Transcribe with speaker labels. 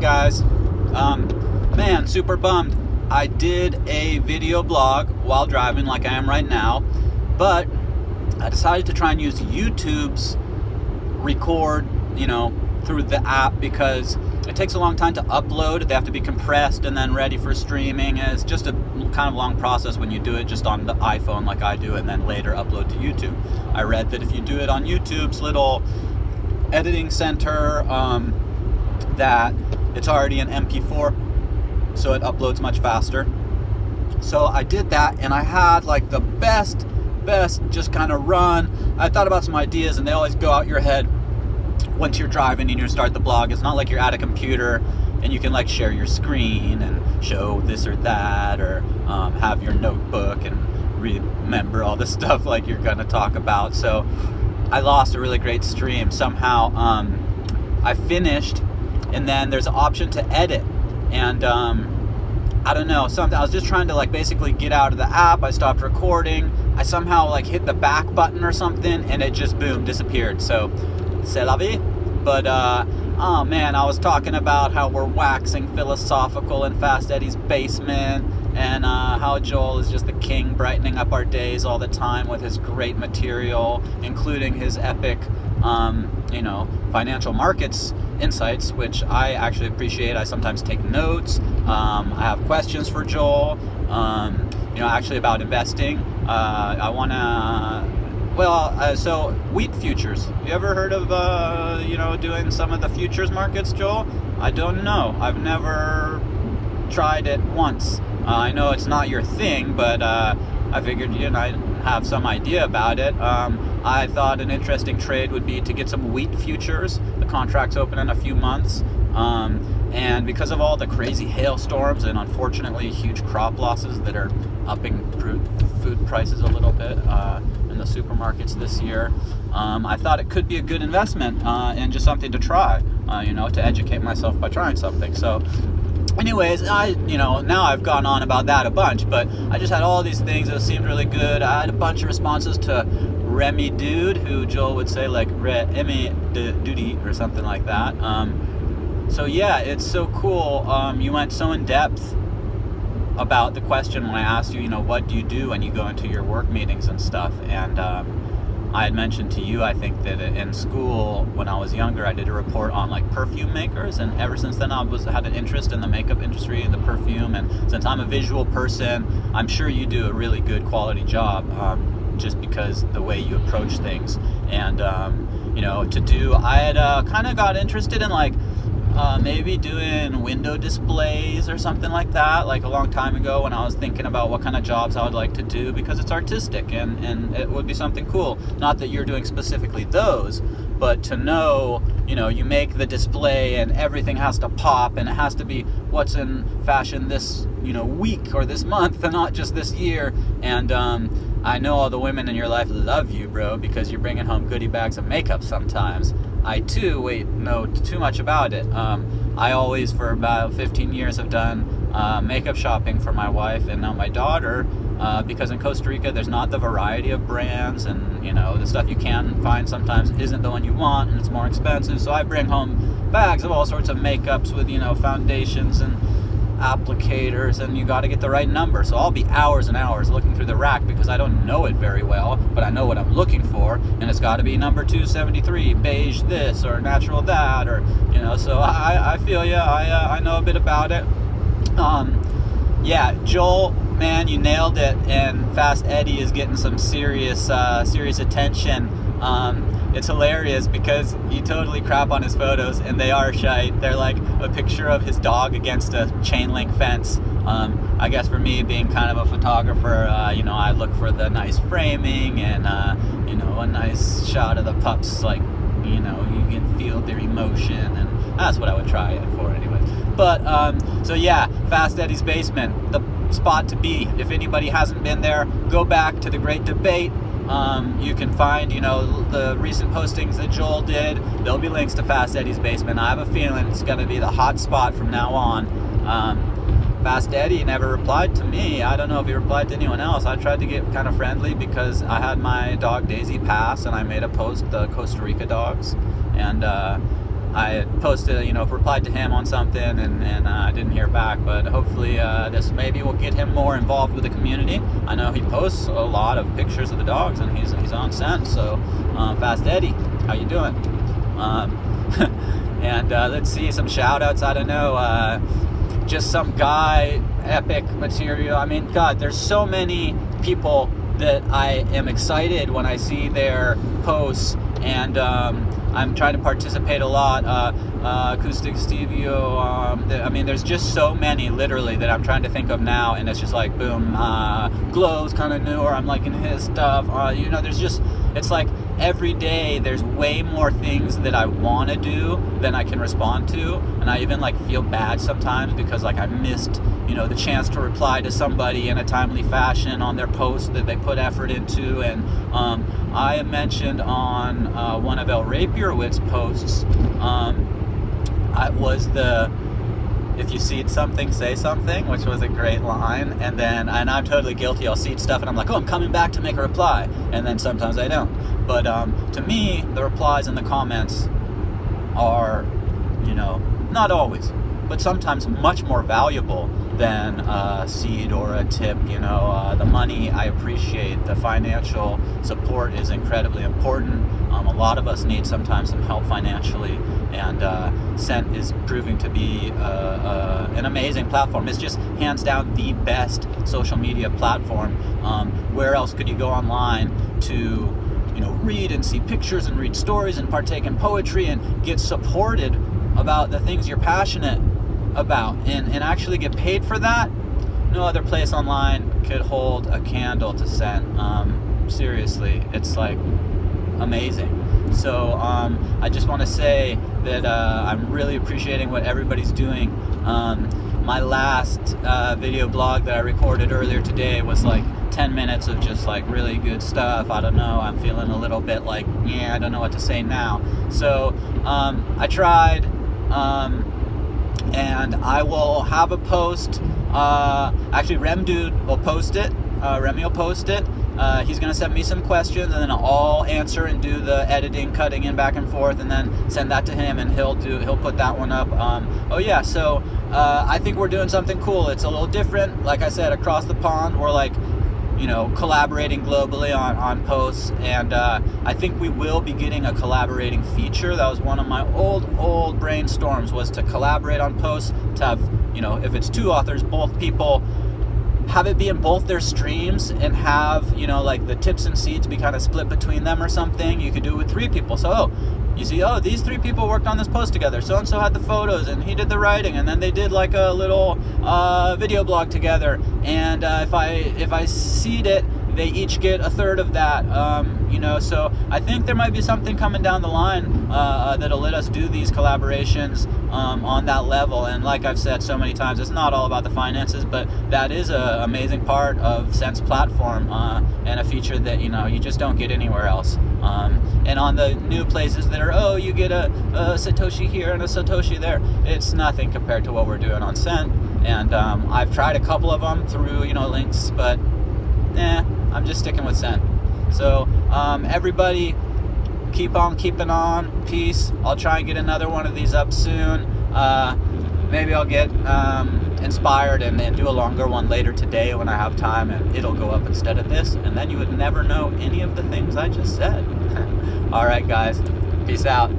Speaker 1: guys. Man, super bummed. I did a video blog while driving like I am right now, but I decided to try and use YouTube's record, through the app because it takes a long time to upload. They have to be compressed and then ready for streaming, and it's just a kind of long process when you do it just on the iPhone like I do and then later upload to YouTube. I read that if you do it on YouTube's little editing center, that it's already an MP4, so it uploads much faster. So I did that, and I had like the best just kind of run. I thought about some ideas, and they always go out your head once you're driving and you start the blog. It's not like you're at a computer and you can like share your screen and show this or that, or have your notebook and remember all the stuff like you're gonna talk about. So I lost a really great stream. Somehow I finished, and then there's an option to edit, and I don't know, I was just trying to like basically get out of the app. I stopped recording. I somehow like hit the back button or something, and it just boom, disappeared. So c'est la vie. But oh man, I was talking about how we're waxing philosophical in Fast Eddie's basement, and how Joel is just the king, brightening up our days all the time with his great material, including his epic financial markets insights, which I actually appreciate. I sometimes take notes. I have questions for Joel, actually about investing. I want to, so wheat futures. You ever heard of, doing some of the futures markets, Joel? I don't know. I've never tried it once. I know it's not your thing, but I figured I'd have some idea about it. I thought an interesting trade would be to get some wheat futures. The contract's open in a few months. And because of all the crazy hailstorms and unfortunately huge crop losses that are upping food prices a little bit in the supermarkets this year, I thought it could be a good investment and just something to try, to educate myself by trying something. So anyways, now I've gone on about that a bunch, but I just had all these things that seemed really good. I had a bunch of responses to Remy Dude, who Joel would say like Remy Duty or something like that. So yeah, it's so cool. You went so in depth about the question when I asked you, what do you do when you go into your work meetings and stuff? And I had mentioned to you, I think, that in school when I was younger, I did a report on like perfume makers, and ever since then I had an interest in the makeup industry and the perfume. And since I'm a visual person, I'm sure you do a really good quality job, just because the way you approach things. And I had kind of got interested in like maybe doing window displays or something like that, like a long time ago when I was thinking about what kind of jobs I would like to do, because it's artistic and it would be something cool. Not that you're doing specifically those, but to know, you make the display and everything has to pop, and it has to be what's in fashion this, week or this month and not just this year. And I know all the women in your life love you, bro, because you're bringing home goodie bags of makeup sometimes. I too know too much about it. I always, for about 15 years, have done makeup shopping for my wife and now my daughter, because in Costa Rica there's not the variety of brands, and the stuff you can find sometimes isn't the one you want, and it's more expensive. So I bring home bags of all sorts of makeups with foundations and applicators, and you got to get the right number. So I'll be hours and hours looking through the rack because I don't know it very well, but I know what I'm looking for, and it's got to be number 273, beige this or natural that, or so I feel you. I know a bit about it. Joel, man, you nailed it, and Fast Eddie is getting some serious attention. It's hilarious because you totally crap on his photos, and they are shite. They're like a picture of his dog against a chain link fence. I guess for me, being kind of a photographer, I look for the nice framing and a nice shot of the pups, like you can feel their emotion, and that's what I would try it for anyways. But Fast Eddie's basement, the spot to be. If anybody hasn't been there, go back to the great debate. You can find, the recent postings that Joel did. There'll be links to Fast Eddie's basement. I have a feeling it's going to be the hot spot from now on. Fast Eddie never replied to me. I don't know if he replied to anyone else. I tried to get kind of friendly because I had my dog Daisy pass, and I made a post, the Costa Rica dogs. And I posted, replied to him on something, and I didn't hear back. But hopefully this maybe will get him more involved with the community. I know he posts a lot of pictures of the dogs, and he's on scent. So Fast Eddie, how you doing? And let's see some shout outs. I don't know, just some guy, epic material. I mean, God, there's so many people that I am excited when I see their posts, and I'm trying to participate a lot. Acoustic Stevio, I mean, there's just so many literally that I'm trying to think of now, and it's just like boom. Glow's kind of newer, I'm liking his stuff. There's just, it's like every day there's way more things that I want to do than I can respond to, and I even like feel bad sometimes because like I missed the chance to reply to somebody in a timely fashion on their post that they put effort into. And I mentioned on one of El Rapierwitz's posts, I was if you seed something, say something, which was a great line. And I'm totally guilty. I'll seed stuff and I'm like, oh, I'm coming back to make a reply. And then sometimes I don't. But to me, the replies and the comments are, not always, but sometimes much more valuable than a seed or a tip. The money I appreciate, the financial support is incredibly important. A lot of us need sometimes some help financially, and Scent is proving to be an amazing platform. It's just hands down the best social media platform. Where else could you go online to read and see pictures and read stories and partake in poetry and get supported about the things you're passionate about and actually get paid for that? No other place online could hold a candle to Scent. Seriously, it's like amazing. So I just want to say that I'm really appreciating what everybody's doing. My last video blog that I recorded earlier today was like 10 minutes of just like really good stuff. I don't know, I'm feeling a little bit like, I don't know what to say now. So I tried, and I will have a post. Actually, Rem Dude will post it. Remy will post it. He's going to send me some questions, and then I'll answer and do the editing, cutting in back and forth, and then send that to him, and he'll put that one up. So I think we're doing something cool. It's a little different. Like I said, across the pond, we're like, collaborating globally on posts, and I think we will be getting a collaborating feature. That was one of my old brainstorms, was to collaborate on posts, to have, if it's two authors, both people, have it be in both their streams, and have, like the tips and seeds be kind of split between them or something. You could do it with three people. So, you see, these three people worked on this post together. So-and-so had the photos, and he did the writing, and then they did like a little video blog together. And if I seed it, they each get a third of that. So I think there might be something coming down the line that'll let us do these collaborations on that level. And like I've said so many times, it's not all about the finances, but that is an amazing part of Scent's platform, and a feature that you just don't get anywhere else. And on the new places that are, you get a Satoshi here and a Satoshi there, it's nothing compared to what we're doing on Scent. And I've tried a couple of them through links, but I'm just sticking with Scent. So everybody, keep on keeping on. Peace. I'll try and get another one of these up soon. Maybe I'll get inspired and do a longer one later today when I have time, and it'll go up instead of this, and then you would never know any of the things I just said. All right, guys. Peace out.